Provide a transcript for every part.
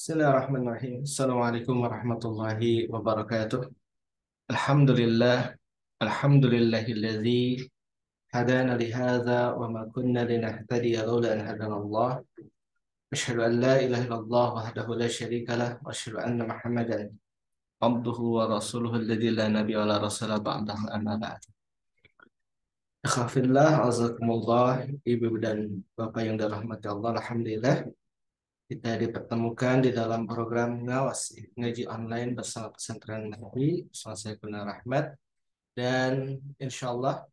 Bismillahirrahmanirrahim. Assalamualaikum warahmatullahi wabarakatuh. Alhamdulillah. Alhamdulillahilladzi hadana lihadza wa ma kunna linahtadiya laula an hadana Allah. Asyhadu an la ilaha illallah wahdahu la syarika lah wa asyhadu anna Muhammadan abduhu wa rasuluhu alladzi la nabiyya wa la rasula ba'dahu amma ba'd. Ikhwafillah, azakumullah, ibu dan bapak yang dirahmati Allah, alhamdulillah kita dipertemukan di dalam program ngawas ngaji online bersama pesantren Nabi Sallallahu Alaihi Rahmat, dan insya Allah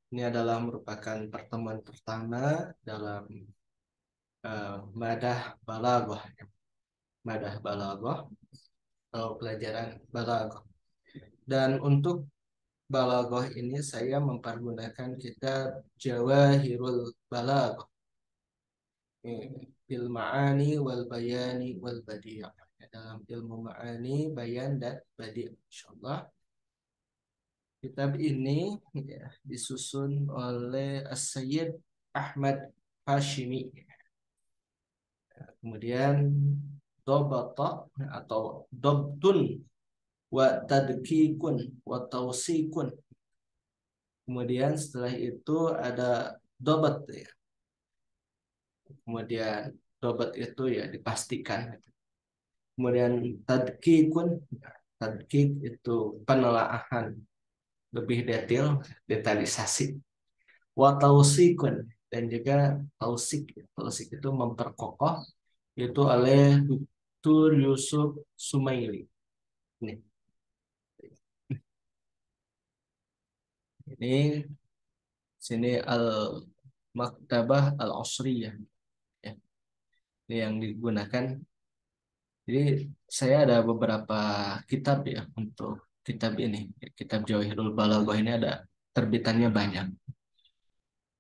ini adalah merupakan pertemuan pertama dalam madah balaghah, atau pelajaran balaghah. Dan untuk balaghah ini saya mempergunakan kitab Jawahirul Balaghah, fil ma'ani wal bayani wal badi', dalam ilmu ma'ani, bayan dan badi'. Insyaallah kitab ini disusun oleh As-Sayyid Ahmad Hashimi. Kemudian dobata atau dobtun wa tadkikun wa tausikun. Kemudian setelah itu ada dobat ya. Kemudian dobat itu ya dipastikan. Kemudian tadkik itu penelaahan lebih detailisasi. Wa tausikun, dan juga tausik itu memperkokoh, itu oleh Dr. Yusuf Sumaili. Ini sini Al-Maktabah Al-Asriyah ya. Ini yang digunakan. Jadi saya ada beberapa kitab ya untuk kitab ini. Kitab Jawahirul Balaghah ini ada terbitannya banyak.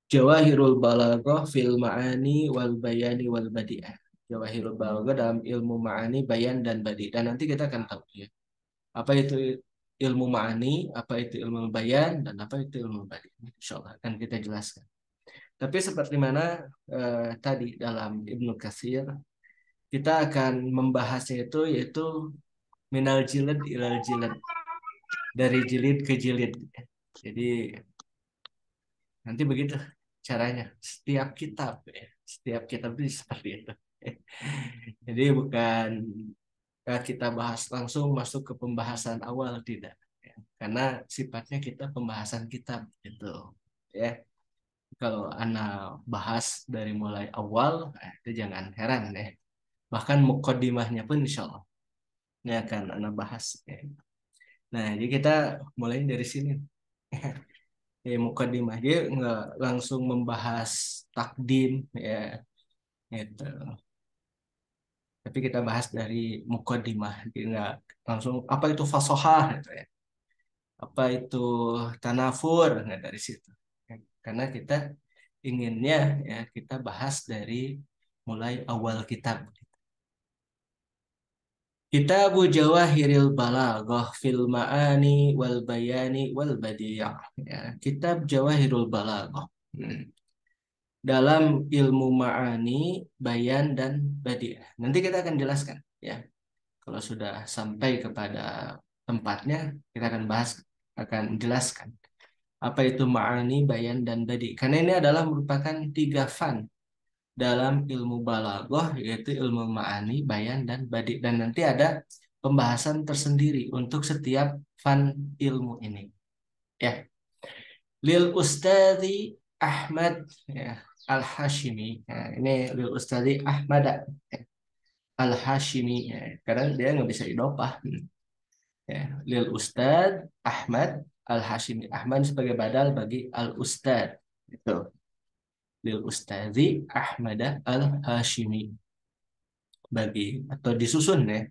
Jawahirul Balaghah fil ma'ani wal bayani wal badi'ah. Jawahirul Balaghah dalam ilmu ma'ani, bayan dan badi. Dan nanti kita akan tahu ya, apa itu ilmu ma'ani, apa itu ilmu bayan, dan apa itu ilmu badi. Insyaallah akan kita jelaskan. Tapi seperti mana tadi dalam Ibnu Katsir, kita akan membahasnya itu yaitu minal jilid ilal jilid, dari jilid ke jilid. Jadi nanti begitu caranya. Setiap kitab itu seperti itu. Jadi bukan kita bahas langsung masuk ke pembahasan awal, tidak. Karena sifatnya kita pembahasan kitab gitu. Ya, kalau Anda bahas dari mulai awal, itu jangan heran ya. Bahkan mukaddimahnya pun insya Allah ini akan Anda bahas. Ya. Nah, jadi kita mulai dari sini. Ya, mukaddimah dia nggak langsung membahas takdim ya gitu. Tapi kita bahas dari mukaddimah, jadi nggak langsung apa itu fasohah gitu ya. Apa itu tanafur, nggak dari situ. Ya, karena kita inginnya ya kita bahas dari mulai awal kitab. Kitabu Jawahiril Balaghah fil Ma'ani wal Bayani wal Badi'ah. Ya, kitab Jawahirul Balaghah. Dalam ilmu ma'ani, bayan dan badi'ah. Nanti kita akan jelaskan ya. Kalau sudah sampai kepada tempatnya, kita akan bahas, akan jelaskan apa itu ma'ani, bayan dan badi'. Karena ini adalah merupakan tiga fan dalam ilmu balaghah, yaitu ilmu ma'ani, bayan dan badi'. Dan nanti ada pembahasan tersendiri untuk setiap fan ilmu ini. Ya. Lil Ustadzi Ahmad ya, Al-Hashimi. Nah, ini Lil Ustadzi Ahmad ya, Al-Hashimi ya. Karena dia nggak bisa idopah. Ya. Lil Ustadz Ahmad Al-Hashimi. Ahmad sebagai badal bagi Al-Ustadz. Itu. Lil Ustadzi Ahmad Al-Hashimi. Bagi atau disusun ya.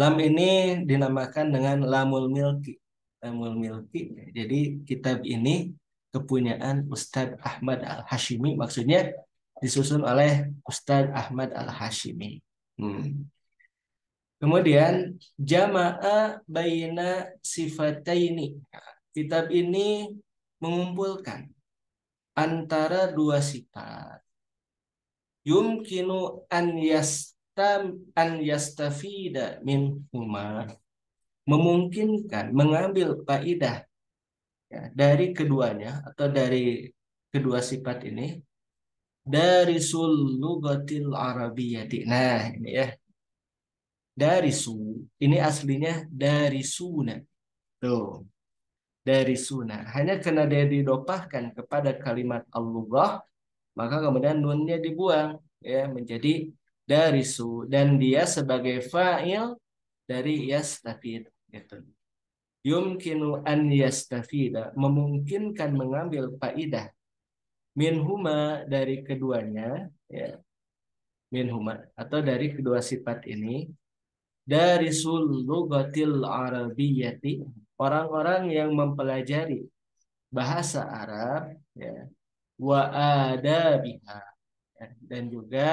Lam ini dinamakan dengan Lamul Milki. Lamul Milki. Jadi kitab ini kepunyaan Ustadz Ahmad Al-Hashimi, maksudnya disusun oleh Ustadz Ahmad Al-Hashimi. Kemudian jamaah baina sifataini. Kitab ini mengumpulkan antara dua sifat. Yumkinu an an yastafida minhuma, memungkinkan mengambil faidah ya, dari keduanya atau dari kedua sifat ini dari sulugatil arabiyyati. Nah, ini ya. Dari su. Ini aslinya dari suna. Tuh, dari suna. Hanya karena dia didopahkan kepada kalimat al-lughah, maka kemudian nunnya dibuang ya menjadi dari su dan dia sebagai fa'il dari yastafid gitu. Yumkinu an yastafida, memungkinkan mengambil faidah minhuma dari keduanya ya, minhuma atau dari kedua sifat ini dari sulugatil arabiyyati, orang-orang yang mempelajari bahasa Arab ya, wa adabiha ya, dan juga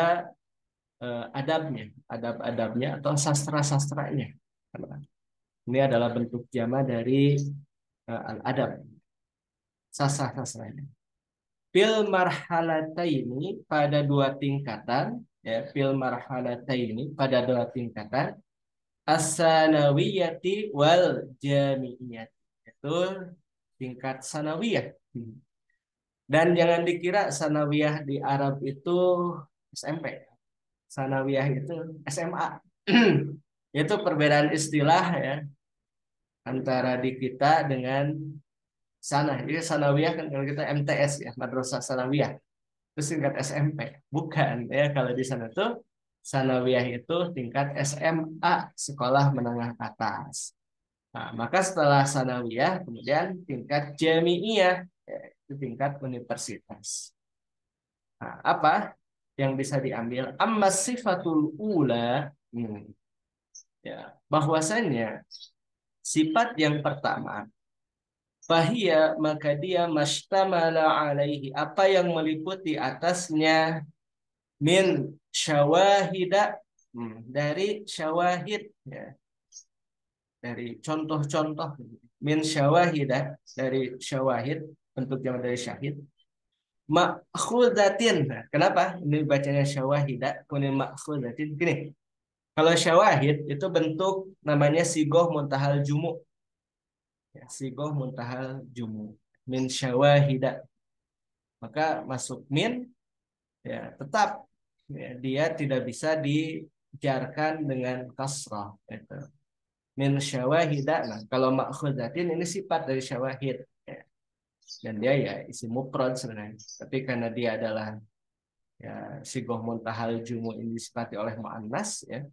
adabnya, adab-adabnya atau sastra-sastranya. Ini adalah bentuk jama dari al-adab, sastra-sastranya. Fil marhalataini, pada dua tingkatan ya, fil marhalataini pada dua tingkatan, as-sanawiyati wal jami'iyati, itu tingkat sanawiyah. Dan jangan dikira sanawiyah di Arab itu SMP, sanawiyah itu SMA. Itu perbedaan istilah ya antara di kita dengan sana. Jadi sanawiyah kan kalau kita MTS ya, madrasah sanawiyah. Itu tingkat SMP. Bukan ya, kalau di sana tuh sanawiyah itu tingkat SMA, sekolah menengah atas. Nah, maka setelah sanawiyah kemudian tingkat jami'iyah, ya, itu tingkat universitas. Nah, apa yang bisa diambil? Amma sifatul ula, ya, bahwasanya sifat yang pertama, fahia, maka dia mastamala alaihi, apa yang meliputi atasnya, min syawahida, dari syawahid ya, dari contoh-contoh, min syawahida, dari syawahid, bentuk jamak dari syahid, ma'khudatin. Nah, kenapa ini bacanya syawahida kemudian ma'khudatin? Gini, kalau syawahid itu bentuk namanya sigoh muntahal jumu ya, sigoh muntahal jumu, min syawahida, maka masuk min ya tetap ya, dia tidak bisa dijarkan dengan kasrah gitu. Min syawahida. Nah, kalau ma'khudatin ini sifat dari syawahid ya. Dan dia ya isim mufrad sebenarnya. Tapi karena dia adalah ya sigoh muntahal jumu ini disifati oleh muannas ya,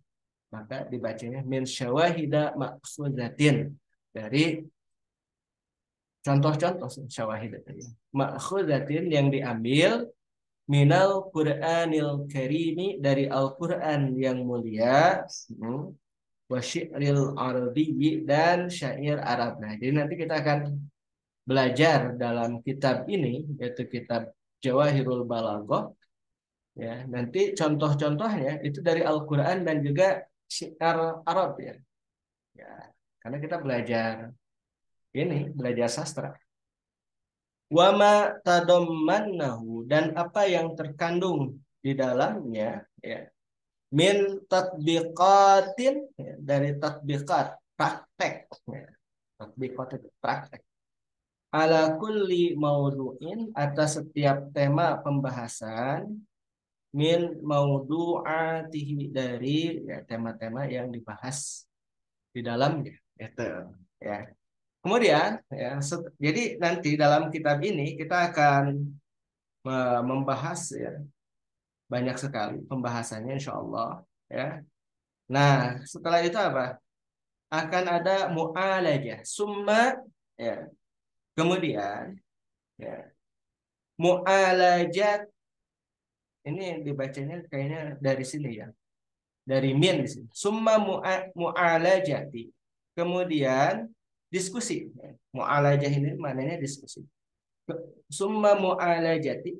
maka dibacanya min syawahida ma'khudatin, dari contoh-contoh syawahid tadi. Ma'khudatin yang diambil minal Qur'anil Karimi, dari Al-Qur'an yang mulia, wa syi'ril arabiyyi, dan syair Arab. Nah, jadi nanti kita akan belajar dalam kitab ini, yaitu kitab Jawahirul Balaghah ya. Nanti contoh-contohnya itu dari Al-Qur'an dan juga syiar Arab ya. Ya, karena kita belajar ini, belajar sastra. Wama tadommannahu, dan apa yang terkandung di dalamnya ya, min tatbiqatin ya, dari tatbiqat, praktek ya. Tatbiqat itu praktek, ala kulli maudu'in, atas setiap tema pembahasan, min maudu'atihi, dari ya, tema-tema yang dibahas di dalamnya gitu ya. Kemudian ya, jadi nanti dalam kitab ini kita akan membahas ya banyak sekali pembahasannya insya Allah ya. Nah, setelah itu apa? Akan ada mu'alajah, summa ya. Kemudian ya, mu'alajat ini dibacanya kayaknya dari sini ya. Dari min di sini. Summa mu'alajati. Kemudian diskusi. Mu'alajah ini maknanya diskusi. Summa mu'alajati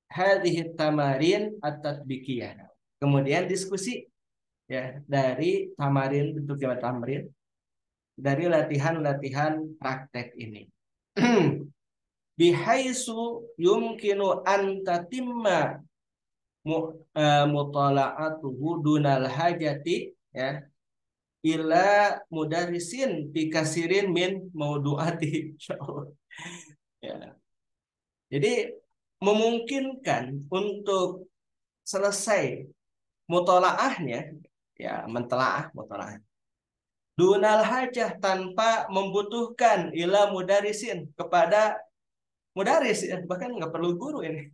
hadhihi tamarin at-tatbiqiyah. Kemudian diskusi ya dari tamarin, bentuk jamak tamrin, dari latihan-latihan praktek ini. Bihaisu yumkinu an tatimma mutala'atuhu dunal hajati ya ila mudarisin pikasirin min mauduati. Ya. Jadi memungkinkan untuk selesai mutolaahnya, ya mentelaah mutolaah dunal hajah tanpa membutuhkan ila mudarisin kepada mudaris, ya bahkan nggak perlu guru ini.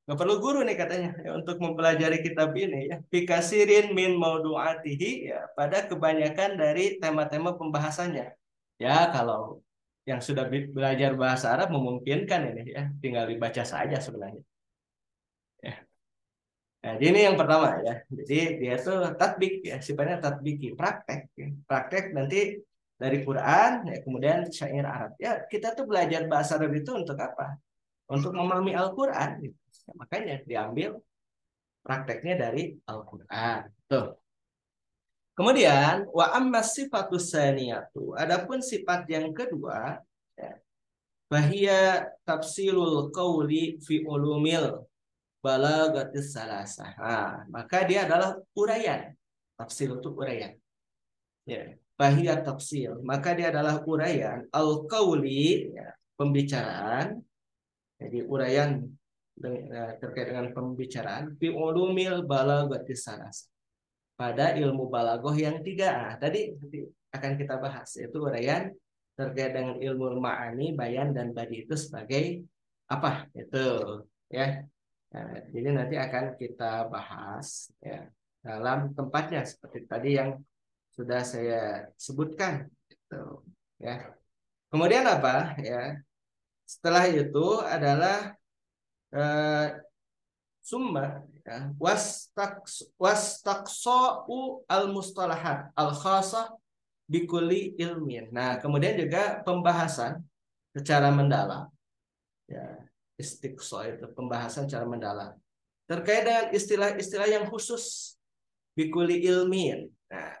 Nggak perlu guru nih katanya ya, untuk mempelajari kitab ini ya. Fikasirin min maudu'atihi ya pada kebanyakan dari tema-tema pembahasannya. Ya kalau yang sudah belajar bahasa Arab memungkinkan ini ya, tinggal dibaca saja sebenarnya. Ya. Nah, ini yang pertama ya. Jadi dia tuh tatbik ya, sifatnya tatbiki, praktek. Ya. Praktek nanti dari Quran ya, kemudian syair Arab. Ya, kita tuh belajar bahasa Arab itu untuk apa? Untuk memahami Al-Quran. Gitu. Ya, makanya diambil prakteknya dari Al-Quran. Tuh. Kemudian wa amma sifatus saniyatu. Adapun sifat yang kedua, ya, bahia tafsilul qawli fi ulumil balagatis salasah. Nah, maka dia adalah uraian. Tafsil itu uraian. Ya. Bahia tafsil. Maka dia adalah uraian al-qawli, ya, pembicaraan. Jadi uraian terkait dengan pembicaraan fi ulumil balagatis salasah. Pada ilmu balagoh yang tiga. Tadi akan kita bahas yaitu uraian terkait dengan ilmu ma'ani, bayan dan badi itu sebagai apa? Itu ya. Nah, jadi nanti akan kita bahas ya dalam tempatnya seperti tadi yang sudah saya sebutkan gitu ya. Kemudian apa ya? Setelah itu adalah eh, summa ya, wastaqsa'u al-mustalahat al-khasah bikulli ilmin. Nah, kemudian juga pembahasan secara mendalam ya, istiqsa itu pembahasan secara mendalam terkait dengan istilah-istilah yang khusus bikuli ilmin. Nah,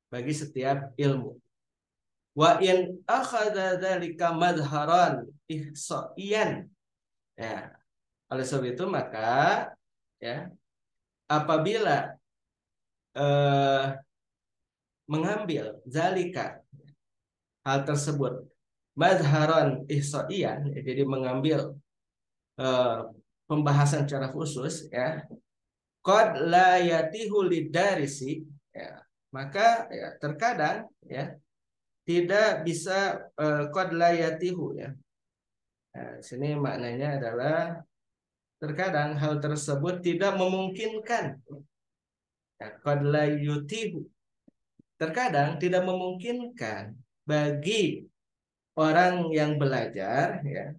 bagi setiap ilmu. Wa in akhadha dzalika madharan ihsaiyan. Ya, oleh sebab itu maka ya apabila eh, mengambil zalika hal tersebut madharan ihsaiyan, ya, jadi mengambil eh, pembahasan secara khusus ya qad la yatihu lidarisi ya maka ya terkadang ya tidak bisa qad la yatihu ya. Nah, sini maknanya adalah terkadang hal tersebut tidak memungkinkan ya, qad la yutihu terkadang tidak memungkinkan bagi orang yang belajar ya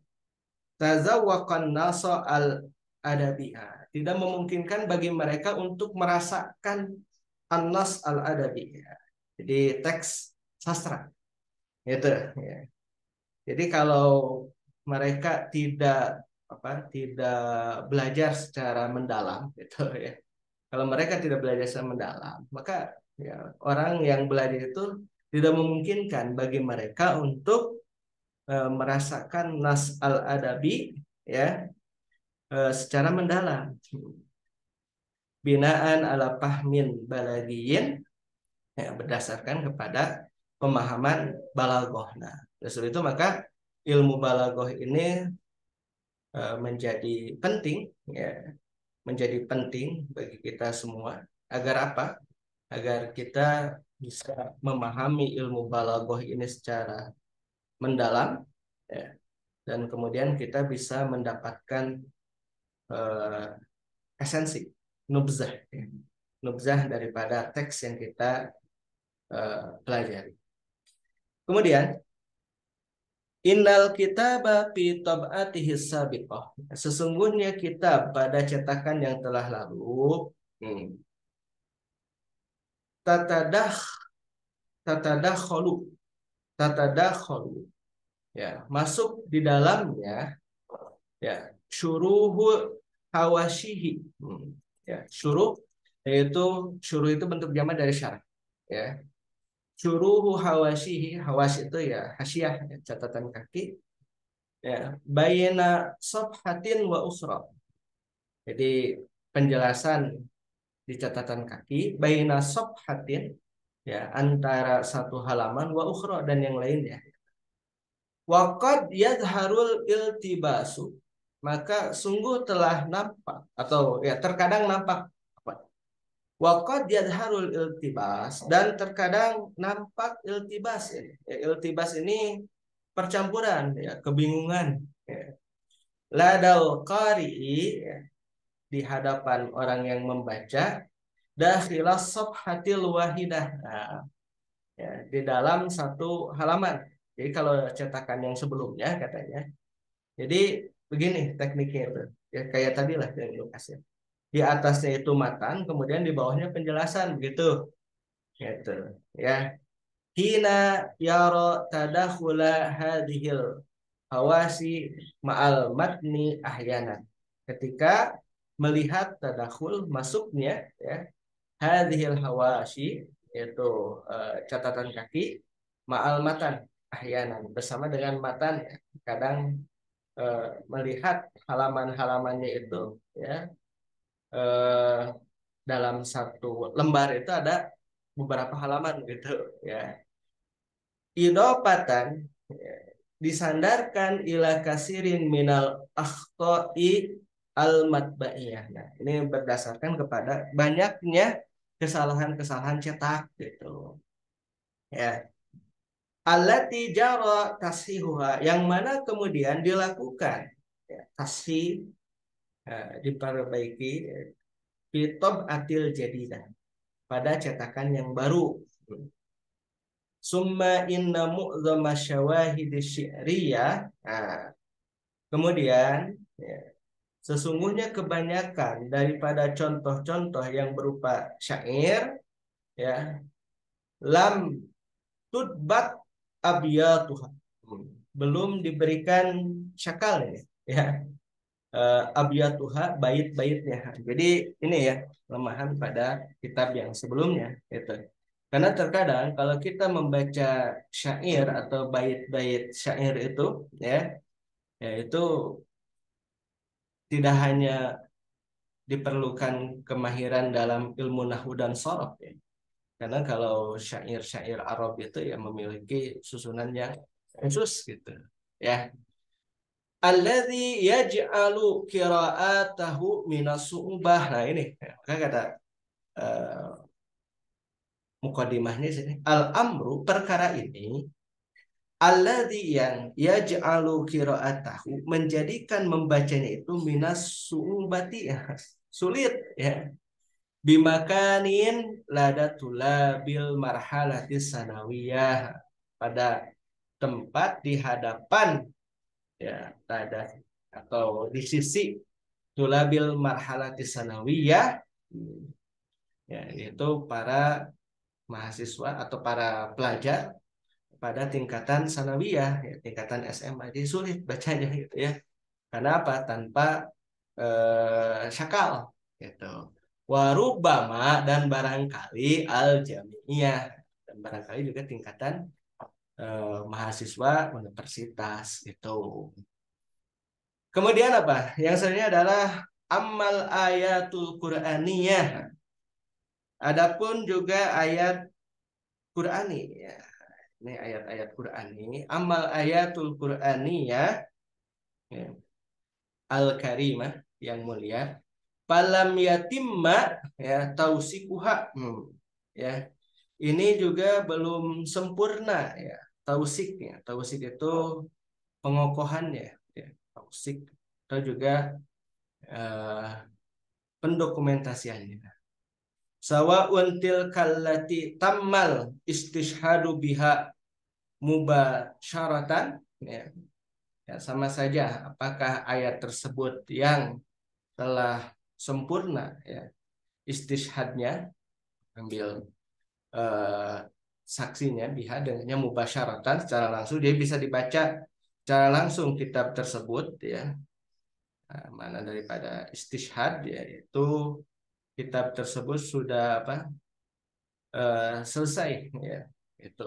tazawwaqan nasa al adabiyah tidak memungkinkan bagi mereka untuk merasakan an-nas al adabiyah jadi teks sastra itu ya. Jadi kalau mereka tidak belajar secara mendalam gitu ya kalau mereka tidak belajar secara mendalam maka ya orang yang belajar itu tidak memungkinkan bagi mereka untuk merasakan nas al adabi ya secara mendalam binaan ala fahmin baladiyin ya, berdasarkan kepada pemahaman balagoh. Nah, dari itu maka ilmu balagoh ini menjadi penting ya, menjadi penting bagi kita semua agar apa? Agar kita bisa memahami ilmu balagoh ini secara mendalam ya, dan kemudian kita bisa mendapatkan eh, esensi nubzah ya. Nubzah daripada teks yang kita pelajari. Kemudian innal kitaba fi tab'atihi sabiqah. Sesungguhnya kitab pada cetakan yang telah lalu tatadah tatadakhulu tatadakhulu ya masuk di dalamnya ya syuruhu hawashihi ya syuruh itu bentuk jamak dari syarah ya syuruhu hawashihi hawas itu ya hasyiah ya, catatan kaki ya bayna safhatin wa ukhra Jadi penjelasan di catatan kaki baina safhatin, ya, antara satu halaman wa ukhra dan yang lainnya. Waqad yadharul iltibasu, maka sungguh telah nampak atau ya terkadang nampak apa? Waqad yadharul iltibas, dan terkadang nampak iltibas ini. Ya, iltibas ini percampuran, ya, kebingungan. Ya. Ladal qari'i, ya, di hadapan orang yang membaca, dakhilas safhatil wahidah. Nah, ya, di dalam satu halaman. Jadi kalau cetakan yang sebelumnya katanya, jadi begini tekniknya itu. Ya kayak tadi lah yang lu kasih. Di atasnya itu matan, kemudian di bawahnya penjelasan begitu. Gitu. Ya. Hina yara tadakhula hadhil hawasi ma'al matni ahyanan. Ketika melihat tadakhul masuknya, ya, hadhil hawasi, yaitu catatan kaki, ma'al matan ahyanan, bersama dengan matan, ya. Kadang melihat halaman-halamannya itu, ya, eh, dalam satu lembar itu ada beberapa halaman gitu, ya. Idopatan, ya, disandarkan ila kasirin minal akhta'i al matba'iyah. Nah, ini berdasarkan kepada banyaknya kesalahan-kesalahan cetak gitu. Ya, allati jara tasihuha, yang mana kemudian dilakukan, ya, tasih, diperbaiki, fitob atil jadidah, pada cetakan yang baru. Summa inna mu'zama syawahid syi'riyah. Nah, kemudian, ya, sesungguhnya kebanyakan daripada contoh-contoh yang berupa syair, ya, lam tudbat abiyatuha, belum diberikan syakal ini, ya, abiyatuha, bait-baitnya. Jadi ini ya kelemahan pada kitab yang sebelumnya itu. Karena terkadang kalau kita membaca syair atau bait-bait syair itu, ya, ya itu tidak hanya diperlukan kemahiran dalam ilmu nahwu dan shorof, ya. Karena kalau syair-syair Arab itu ya memiliki susunan yang khusus gitu. Ya. Alladzi yaj'alu qira'atahu minas su'ubah. Nah ini, maka kata uh, mukadimahnya sini. Al-amru, perkara ini, alladzi yang yaj'alu qira'atahu, menjadikan membacanya itu minas su'ubati, ya, sulit, ya. Bimakanin ladatula bil marhalatis sanawiyah, pada tempat di hadapan, ya, tada atau di sisi tulabil marhalatis sanawiyah, ya, yaitu para mahasiswa atau para pelajar pada tingkatan sanawiyah, ya, tingkatan SMA. Jadi sulit bacanya gitu, ya. Karena apa? Tanpa syakal gitu. Warubama, dan barangkali al jami'iyah, dan barangkali juga tingkatan mahasiswa universitas gitu. Kemudian apa? Yang selanjutnya adalah amal ayatul Qur'aniyah. Adapun juga ayat Qur'ani, ya. Ini ayat-ayat Qur'ani. Amal ayatul Qur'aniyah, ya, al-karimah, yang mulia. Falam yatimma, ya, tausikuha. Ya. Ini juga belum sempurna, ya, tausiknya. Tausik itu pengokohannya, ya. Tausik atau juga eh, pendokumentasiannya. Sawa'un tilkallati tammal istishhadu biha mubasyaratan, ya. Ya, sama saja apakah ayat tersebut yang telah sempurna, ya, istishhadnya, ambil eh, saksinya, biha dengannya mubasyaratan, secara langsung, dia bisa dibaca secara langsung kitab tersebut, ya. Nah, mana daripada istishhad, yaitu kitab tersebut sudah apa, selesai, ya, itu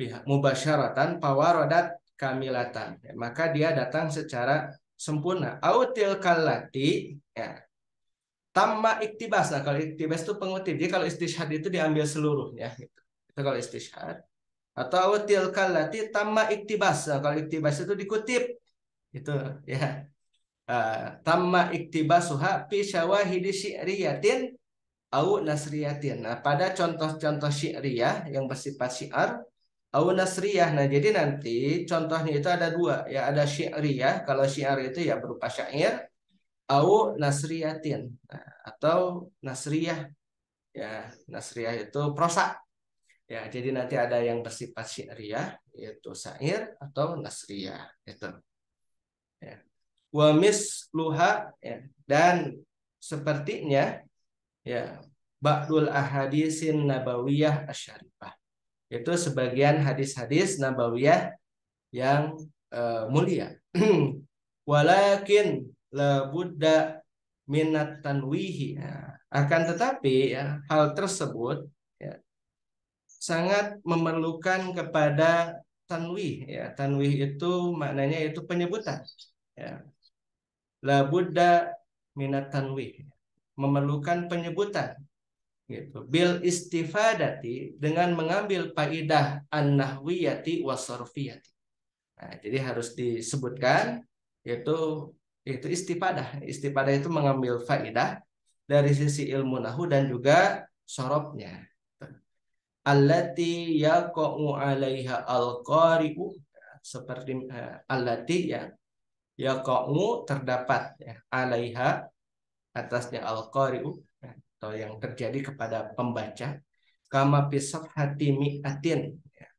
pihak mubasyaratan pawarodat kamilatan, ya, maka dia datang secara sempurna. Au tilkal lati, ya. Tamma iktibas. Nah, kalau iktibas itu pengutip. Jadi kalau istishhad itu diambil seluruhnya gitu. Itu kalau istishhad. Atau tilkal lati tamma iktibas. Nah, kalau iktibas itu dikutip. Itu ya. Tamma iktibasuha fi syawahidi syi'riyatin au nasriyatin. Nah, pada contoh-contoh syi'riyah yang bersifat syiar au nasriyah. Nah, jadi nanti contohnya itu ada dua, ya ada syi'riyah. Kalau syiar itu ya berupa syair au nasriyatin. Nah, atau nasriyah, ya nasriyah itu prosa. Ya, jadi nanti ada yang bersifat syi'riyah yaitu syair atau nasriyah itu. Ya. Wa misluha, ya, dan sepertinya ya ba'dul ahadisin nabawiyah asyarifah. Itu sebagian hadis-hadis nabawiyah yang mulia. Walakin la budda minat tanwihi. Ya. Akan tetapi ya, hal tersebut ya, sangat memerlukan kepada tanwih. Ya. Tanwih itu maknanya itu penyebutan. Ya. La budda minat tanwih. Memerlukan penyebutan gitu. Bil istifadati, dengan mengambil faidah an-nahwiyati wasarfiyati. Nah, jadi harus disebutkan yaitu istifadah. Istifadah itu mengambil faidah dari sisi ilmu nahwu dan juga sorobnya. Allati yaqa'u 'alaiha al-qari'u, seperti allati ya yaqa'u terdapat ya 'alaiha atasnya al-qari'u, ya, atau yang terjadi kepada pembaca, kama pisaf hati mi'atin, ya,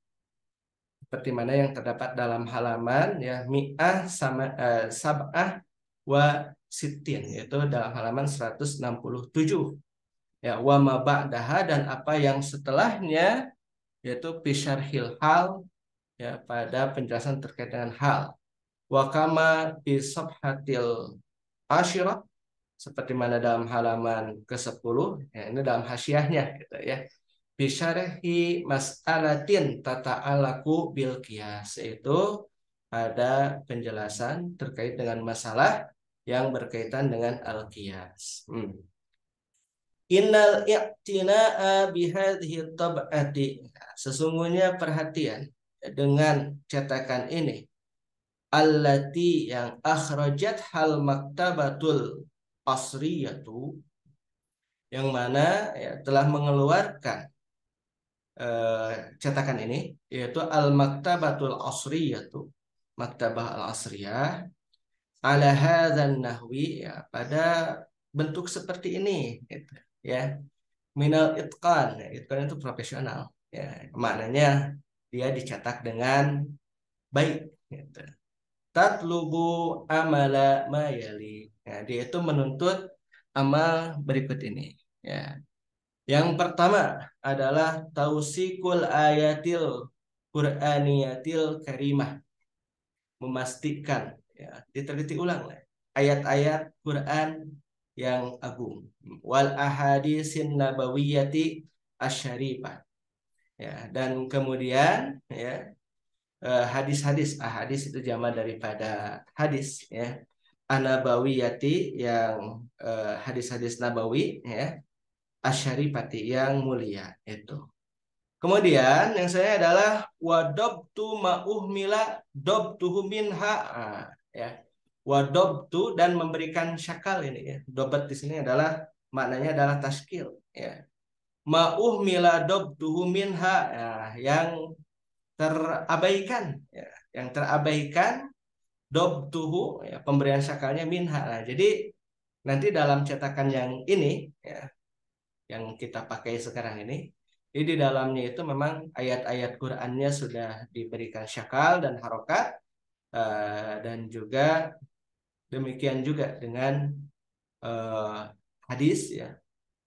seperti mana yang terdapat dalam halaman ya mi'ah sama sab'ah wa sitin, yaitu dalam halaman 167, ya wa ma ba'daha, dan apa yang setelahnya yaitu bisyarhil hal, ya pada penjelasan terkait dengan hal, wa kama pisaf hatil asyirah, seperti mana dalam halaman ke-10, ya, ini dalam hasyiahnya gitu ya. Bisyarhi mas'alatin tata'alaku bil qiyas, itu ada penjelasan terkait dengan masalah yang berkaitan dengan al-qiyas. Innal i'tina'a bihadhihi tab'ati, sesungguhnya perhatian dengan cetakan ini, allati yang akhrajat hal maktabatul asriyatu, yang mana ya, telah mengeluarkan cetakan ini, yaitu al-maktabatul asriyatu, maktabah al-asriyah, ala hadzal nahwi, ya pada bentuk seperti ini gitu, ya minal itqan. Ya, itqan itu profesional, ya maknanya dia dicetak dengan baik gitu. Tatlubu amala mayali, ya, dia itu menuntut amal berikut ini, ya. Yang pertama adalah tausikul ayatil Qur'aniyatil karimah, memastikan ya, diteliti ulang ayat-ayat Quran yang agung, wal ahadisin nabawiyati asyarifah, ya, dan kemudian ya hadis-hadis, ahadis itu jama daripada hadis ya, anabawiyati yang hadis-hadis nabawi ya, asyarifati yang mulia itu. Kemudian yang saya adalah wadobtu ma'uhmila dobtuhu minha, ya. Wadobtu, dan memberikan syakal ini ya. Dobat di sini adalah maknanya adalah taskil ya. Ma'uhmila dobtuhu minha, ya, yang terabaikan ya. Yang terabaikan dobtuhu ya, pemberian syakalnya minha. Nah, jadi nanti dalam cetakan yang ini ya, yang kita pakai sekarang ini, di dalamnya itu memang ayat-ayat Qur'annya sudah diberikan syakal dan harokat, dan juga demikian juga dengan hadis ya,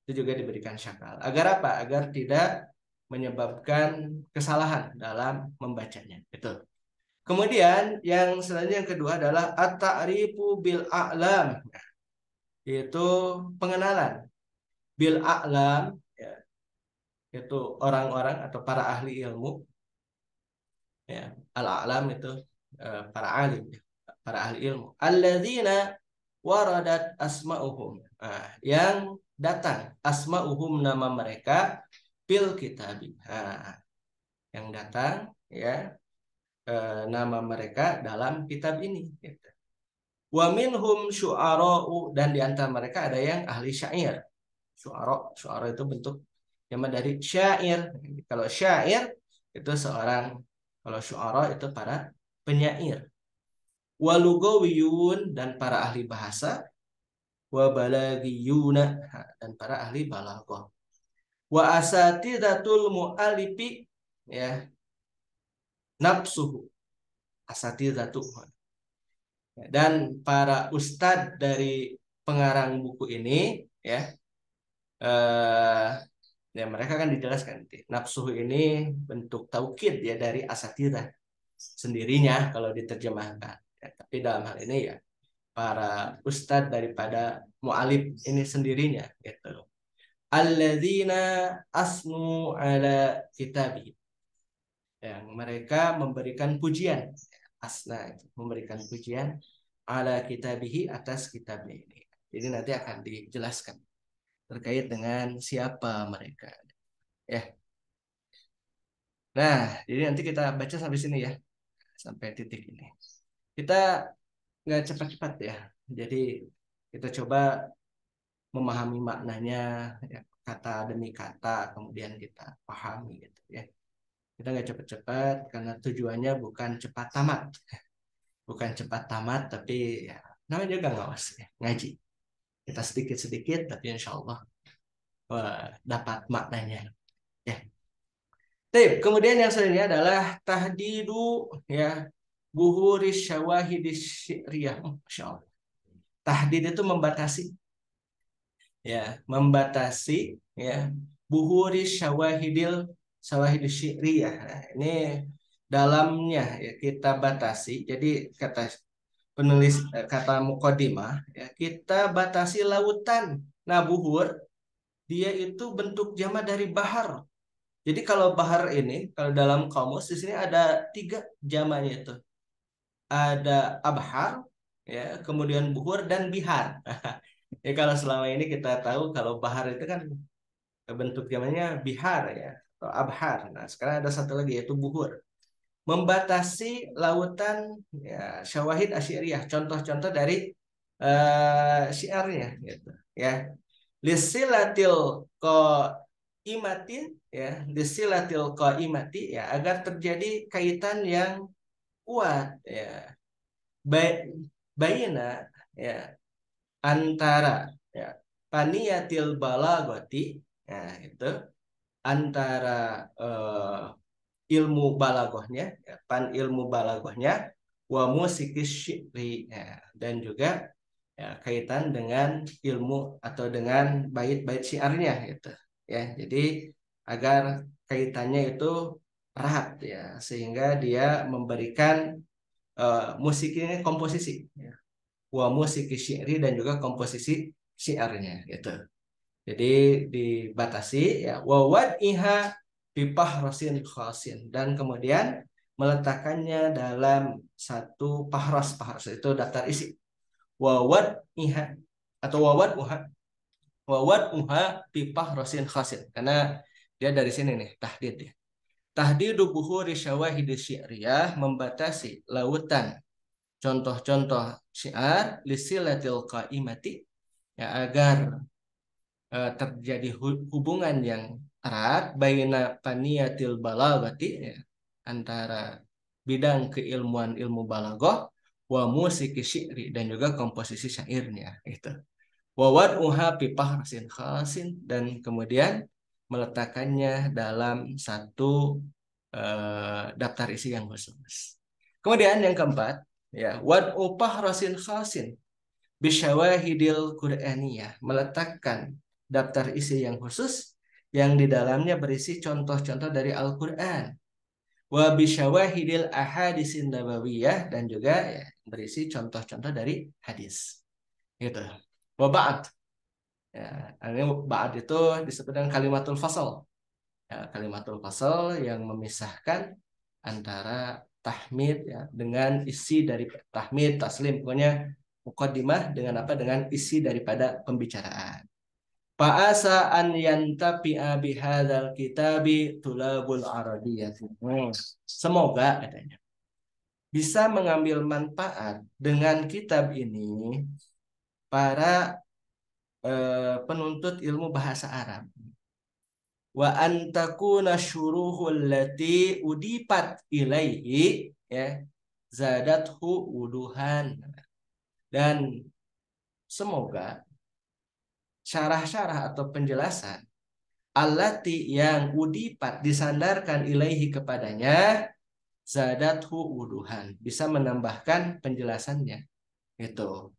itu juga diberikan syakal. Agar apa? Agar tidak menyebabkan kesalahan dalam membacanya. Itu. Kemudian yang selanjutnya yang kedua adalah at-ta'rifu bil a'lam, yaitu pengenalan bil a'lam, ya, yaitu orang-orang atau para ahli ilmu, ya al-a'lam itu para alim ya. para ahli ilmu. Alladzina waradat asma'uhum. Nah, yang datang asma'uhum nama mereka fil kitabi. Nah, yang datang ya nama mereka dalam kitab ini. Gitu. Wa minhum syu'ara'u dan di antara mereka ada yang ahli syair. Syu'ara itu bentuk nama dari syair. Kalau syair itu seorang, kalau syu'ara itu para penyair. Wa lugawiyun dan para ahli bahasa, wa balagiyuna dan para ahli balaghah. Wa asatidatul mu'alifi ya nafsuhu asatidatu dan para ustadz dari pengarang buku ini ya eh, ya mereka kan dijelaskan nafsuhu ini bentuk taukid ya dari asatidah sendirinya kalau diterjemahkan ya, tapi dalam hal ini ya para ustadz daripada mu'alif ini sendirinya gitu. Alladzina asnu ala kitabi yang mereka memberikan pujian asna itu memberikan pujian ala kitabihi atas kitabnya ini. Jadi nanti akan dijelaskan terkait dengan siapa mereka ya. Nah, jadi nanti kita baca sampai sini ya, sampai titik ini. Kita nggak cepat-cepat ya. Jadi kita coba memahami maknanya ya, kata demi kata, kemudian kita pahami gitu ya. Kita nggak cepat-cepat karena tujuannya bukan cepat tamat, bukan cepat tamat, tapi ya namanya juga ngawas ya, ngaji. Kita sedikit-sedikit, tapi insya Allah dapat maknanya. Ya. Kemudian yang selanjutnya adalah tahdidu ya buhuris syawahidis syi'riyah. Masya Allah. Tahdid itu membatasi ya, membatasi ya buhuris syawahidis syi'riyah. Nah, ini dalamnya ya kita batasi. Jadi kata penulis kata muqaddimah ya kita batasi lautan. Nah, buhur dia itu bentuk jama dari bahar. Jadi kalau bahar ini, kalau dalam kamus di sini ada 3 jamanya itu. Ada abhar, ya, kemudian buhur dan bihar. Ya kalau selama ini kita tahu kalau bahar itu kan bentuk jamanya bihar ya atau abhar. Nah sekarang ada satu lagi yaitu buhur. Membatasi lautan ya, syawahid asyiriyah. Contoh-contoh dari syiarnya gitu. Ya lisilatil qaimati ya lisilatil qaimati ya agar terjadi kaitan yang kuat ya baik baina ya antara ya paniyatil balagati ya itu antara ilmu balagohnya ya, pan ilmu balagohnya wa musikis syi'ri ya, dan juga ya, kaitan dengan ilmu atau dengan bait-bait syiarnya gitu ya jadi agar kaitannya itu erat ya sehingga dia memberikan musik ini komposisi ya. Wa musik syi'ri dan juga komposisi syiarnya gitu jadi dibatasi ya wawad iha pipah rosin khosin dan kemudian meletakkannya dalam satu pahros itu daftar isi wawad iha atau wawad uha pipah rosin khasin karena dia dari sini nih tahdid ya tahdidu buhuri syawahid syi'riyah membatasi lautan contoh-contoh syiar lisilatil qaimati ya agar terjadi hubungan yang erat baina paniyatil balagati ya, antara bidang keilmuan ilmu balaghah wa musik syi'ri dan juga komposisi syairnya itu wawad uha pipah rasin khasin dan kemudian meletakkannya dalam satu daftar isi yang khusus. Kemudian yang keempat ya wad upah rasin khasin bisyawahidil Qur'aniyah meletakkan daftar isi yang khusus yang di dalamnya berisi contoh-contoh dari Al-Qur'an wa bisyawahidil ahadisin nabawiyah dan juga ya, berisi contoh-contoh dari hadis gitu. Wa ba'd ya, ini ba'd itu disebut dengan kalimatul fasal. Ya, kalimatul fasal yang memisahkan antara tahmid ya, dengan isi dari tahmid, taslim, pokoknya muqaddimah dengan apa? Dengan isi daripada pembicaraan. Fa'asa an yantafi'a bihadzal kitabi tulabul arabiyyah. Semoga katanya bisa mengambil manfaat dengan kitab ini para penuntut ilmu bahasa Arab. Wa antakuna syuruhul lati udipat ilaihi ya zadathu wuduhan, dan semoga syarah-syarah atau penjelasan allati yang udipat disandarkan ilaihi kepadanya zadathu wuduhan bisa menambahkan penjelasannya itu.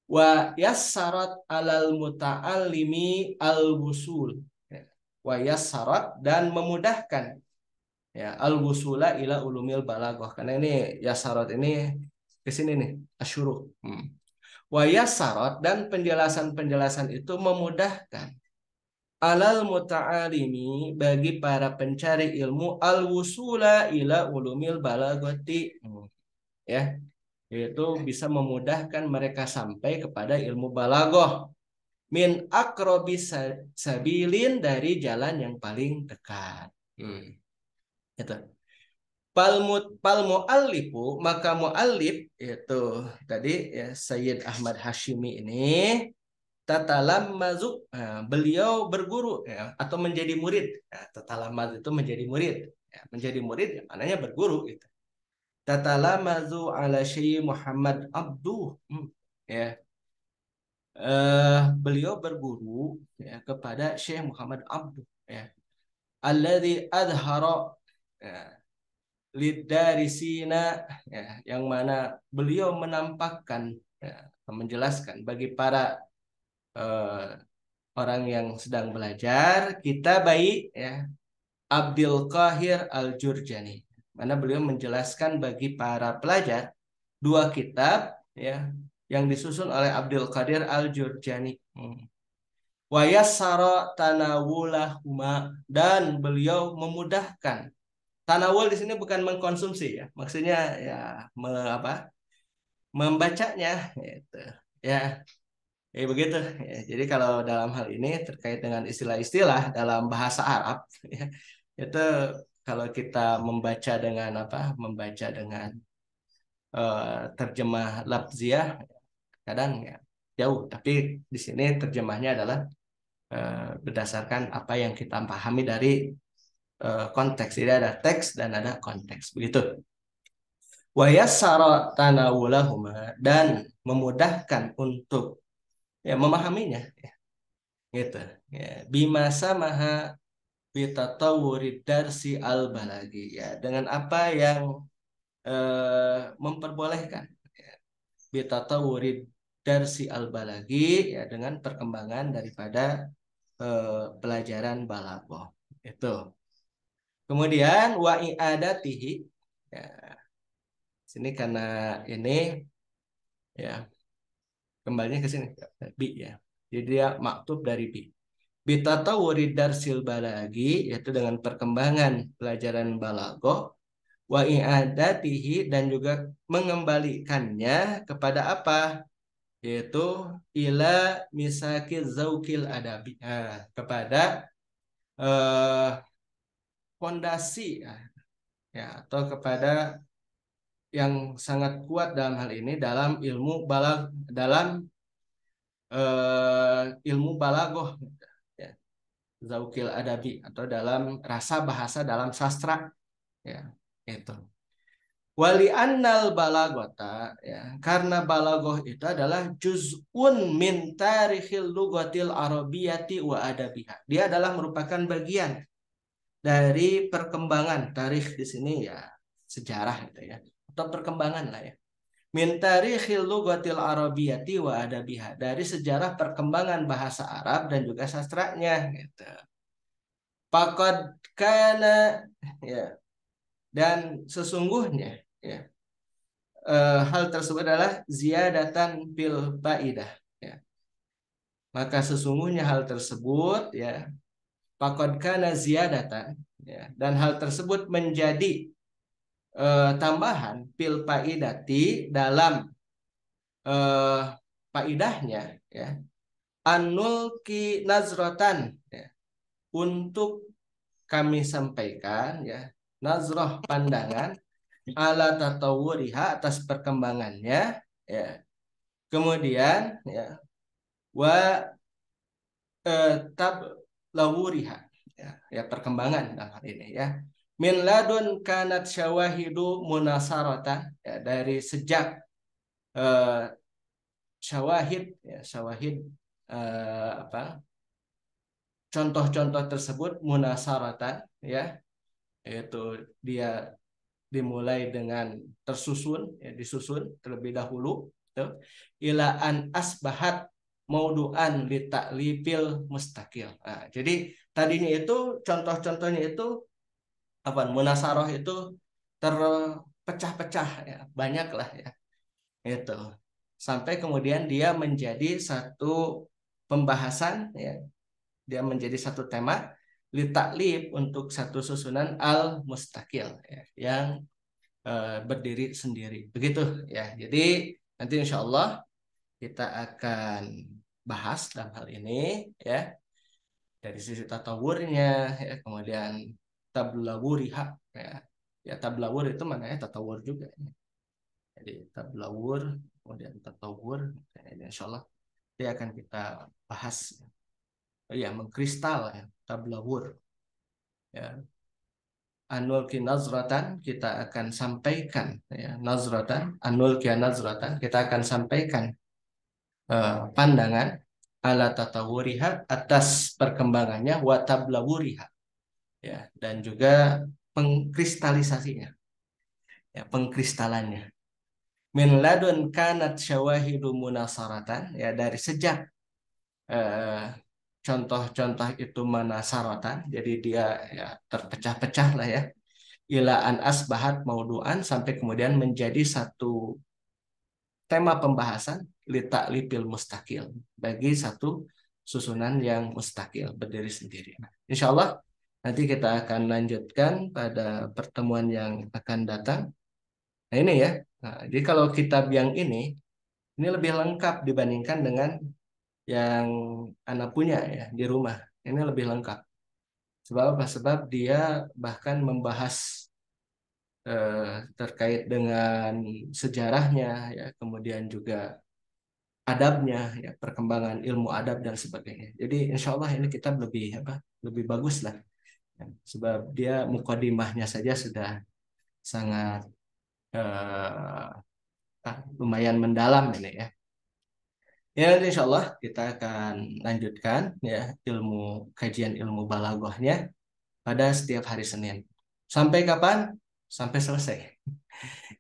Wa yassarat alal muta'allimi al-wusul, wa yassarat dan memudahkan ya al-wusula ila ulumil balaghah, karena ini yassarat ini ke sini nih asyuruh. Wa yassarat dan penjelasan-penjelasan itu memudahkan alal muta'alimi bagi para pencari ilmu al-wusula ila ulumil balaghati ya, yaitu bisa memudahkan mereka sampai kepada ilmu balaghah min akrobi sabilin dari jalan yang paling dekat. Itu. Palmu'allifu maka mu'allif itu tadi ya Sayyid Ahmad Hashimi ini tatalammazu, beliau berguru ya, atau menjadi murid. Ya, tatalammaz itu menjadi murid. Ya, menjadi murid ya, maknanya berguru gitu. Tatalamazu ala Syekh Muhammad Abduh. Ya. Beliau berguru ya, kepada Syekh Muhammad Abduh ya. Alladzi adhara ya, lidarisina ya, yang mana beliau menampakkan ya, menjelaskan bagi para orang yang sedang belajar kita baik ya Abdul Qahir Al-Jurjani, mana beliau menjelaskan bagi para pelajar dua kitab ya yang disusun oleh Abdul Qadir Al-Jurjani. Wa yassara tanawulahuma dan beliau memudahkan. Tanawul di sini bukan mengkonsumsi ya, maksudnya ya apa? Membacanya gitu. Ya, begitu. Ya, jadi kalau dalam hal ini terkait dengan istilah-istilah dalam bahasa Arab ya, itu kalau kita membaca dengan apa? Membaca dengan terjemah lafziah kadang ya jauh, tapi di sini terjemahnya adalah berdasarkan apa yang kita pahami dari konteks. Jadi ada teks dan ada konteks begitu. Wa yassara tanawulahuma dan memudahkan untuk ya memahaminya ya, gitu ya. Bima samaha bitatawurid darsi al balagi ya, dengan apa yang memperbolehkan ya, bitatawurid darsi al balagi ya, dengan perkembangan daripada pelajaran balaghah itu. Kemudian wa i'adatihi ya, sini karena ini ya kembalinya ke sini bi ya. Jadi dia maktub dari bi. Bitatawurid darsil balagi yaitu dengan perkembangan pelajaran balaghah, wa i'adatihi dan juga mengembalikannya kepada apa? Yaitu ila misakil zaukil adabi. Nah, kepada fondasi ya atau kepada yang sangat kuat dalam hal ini dalam ilmu dalam ilmu balaghah ya, zaukil adabi atau dalam rasa bahasa dalam sastra ya itu. Wali annal balaghata ya, karena balaghah itu adalah juz'un min tarikhil lughatil arabiyyati wa adabiha. Dia adalah merupakan bagian dari perkembangan tarikh di sini ya sejarah gitu ya atau perkembangan lah ya min tarikhil lughatil arabiyyati wa adabiha, dari sejarah perkembangan bahasa Arab dan juga sastranya gitu. Faqad kana ya, dan sesungguhnya ya hal tersebut adalah ziyadatan fil faidah ya, maka sesungguhnya hal tersebut ya faqad kana ziyadatan ya, dan hal tersebut menjadi tambahan fil faidati dalam eh, faidahnya ya, anul ki nazrotan ya, untuk kami sampaikan ya nazroh pandangan ala tatawuriha atas perkembangannya ya, kemudian ya wa tab lawuriha ya, ya perkembangan dalam hal ini ya, min ladun kanat syawahidu munasaratan ya, dari sejak eh, syawahid ya, syawahid apa contoh-contoh tersebut munasaratan ya, yaitu dia dimulai dengan tersusun ya, disusun terlebih dahulu tuh, ila an asbahat mauduan li ta'lifil mustaqil. Nah, jadi tadinya itu contoh-contohnya itu apa munasaroh itu terpecah-pecah ya, banyak lah ya itu, sampai kemudian dia menjadi satu pembahasan ya, dia menjadi satu tema li ta'lif untuk satu susunan al mustaqil ya, yang berdiri sendiri. Begitu ya. Jadi nanti insya Allah kita akan bahas dalam hal ini ya dari sisi tatawurnya ya, kemudian tablawuriha ya. Ya tablawur itu maknanya tatawur juga ya. Jadi tablawur kemudian tatawur ya, insya Allah dia akan kita bahas ya, mengkristal ya tablawur ya. Anul ki nazratan kita akan sampaikan ya, nazratan anul ki nazratan kita akan sampaikan pandangan ala tatawuriha atas perkembangannya wa tablawuriha ya, dan juga pengkristalisasinya ya, pengkristalannya min ladun kanat syawahidu munasaratan ya, dari sejak eh, contoh-contoh itu munasaratan jadi dia ya terpecah-pecah lah ya, ila an asbahat mauduan sampai kemudian menjadi satu tema pembahasan lipil mustakil bagi satu susunan yang mustakil berdiri sendiri. Nah, insya Allah nanti kita akan lanjutkan pada pertemuan yang akan datang. Nah ini ya. Nah, jadi kalau kitab yang ini lebih lengkap dibandingkan dengan yang anak punya ya di rumah. Ini lebih lengkap. Sebab apa? Sebab dia bahkan membahas terkait dengan sejarahnya ya, kemudian juga adabnya ya, perkembangan ilmu adab dan sebagainya. Jadi insya Allah ini kitab lebih apa? Lebih bagus lah. Ya, sebab dia mukadimahnya saja sudah sangat lumayan mendalam ini ya. Ya nanti insya Allah kita akan lanjutkan ya ilmu kajian ilmu balaghahnya pada setiap hari Senin. Sampai kapan? Sampai selesai.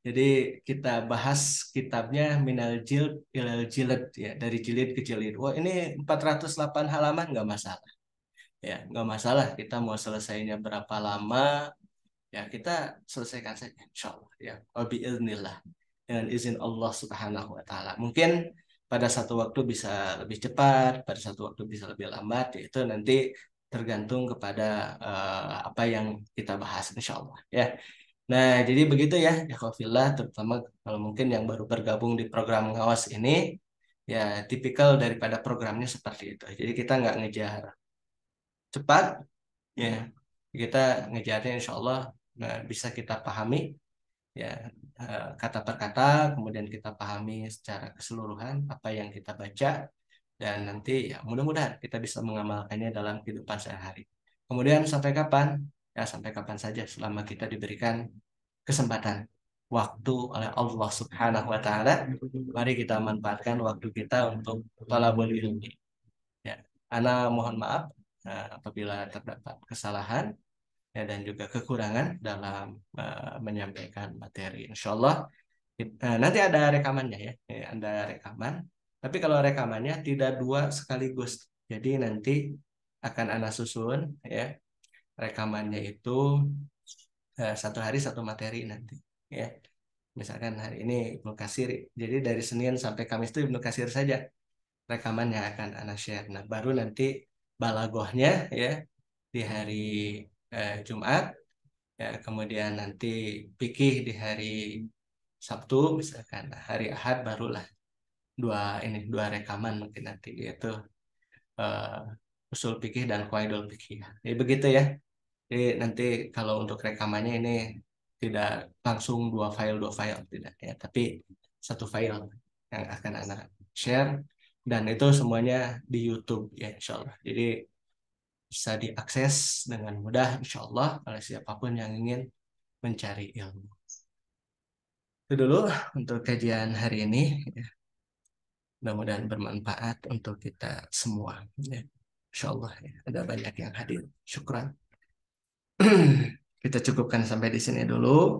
Jadi kita bahas kitabnya Minal Jild Ilal Jilid ya, dari jilid ke jilid. Wah, ini 408 halaman nggak masalah. Ya, nggak masalah kita mau selesainya berapa lama, ya kita selesaikan saja insya Allah ya. Wabiiznillah. Dengan izin Allah Subhanahu wa taala. Mungkin pada satu waktu bisa lebih cepat, pada satu waktu bisa lebih lambat, itu nanti tergantung kepada apa yang kita bahas insya Allah ya. Nah, jadi begitu ya, Ikhwafillah, terutama kalau mungkin yang baru bergabung di program ngawas ini, ya tipikal daripada programnya seperti itu. Jadi kita nggak ngejar cepat, ya kita ngejarnya insya Allah bisa kita pahami, ya kata per kata, kemudian kita pahami secara keseluruhan apa yang kita baca, dan nanti ya mudah-mudahan kita bisa mengamalkannya dalam kehidupan sehari-hari. Kemudian sampai kapan? Ya sampai kapan saja selama kita diberikan kesempatan waktu oleh Allah Subhanahu wa taala. Mari kita manfaatkan waktu kita untuk thalabul ilmi. Ya, ana mohon maaf apabila terdapat kesalahan ya, dan juga kekurangan dalam menyampaikan materi. Insya Allah nanti ada rekamannya ya. Ya, ada rekaman. Tapi kalau rekamannya tidak dua sekaligus. Jadi nanti akan ana susun ya rekamannya itu satu hari satu materi nanti ya. Misalkan hari ini Ibnu Katsir, jadi dari Senin sampai Kamis itu Ibnu Katsir saja rekamannya akan ana share. Nah, baru nanti balagohnya ya di hari Jumat Ya, kemudian nanti pikih di hari Sabtu, misalkan. Nah, hari Ahad barulah dua rekaman mungkin nanti, yaitu usul fikih dan qawaidul fikih. Jadi begitu ya. Jadi nanti kalau untuk rekamannya ini tidak langsung dua file tidak ya, tapi satu file yang akan anak share, dan itu semuanya di YouTube ya insya Allah. Jadi bisa diakses dengan mudah insya Allah oleh siapapun yang ingin mencari ilmu. Itu dulu untuk kajian hari ini. Ya. Mudah-mudahan bermanfaat untuk kita semua. Ya. Insya Allah ya. Ada banyak yang hadir. Syukran. Kita cukupkan sampai di sini dulu.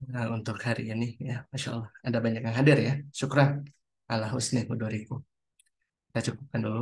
Nah, untuk hari ini ya, Masya Allah ada banyak yang hadir ya. Syukran ala husni hudurikum. Kita cukupkan dulu.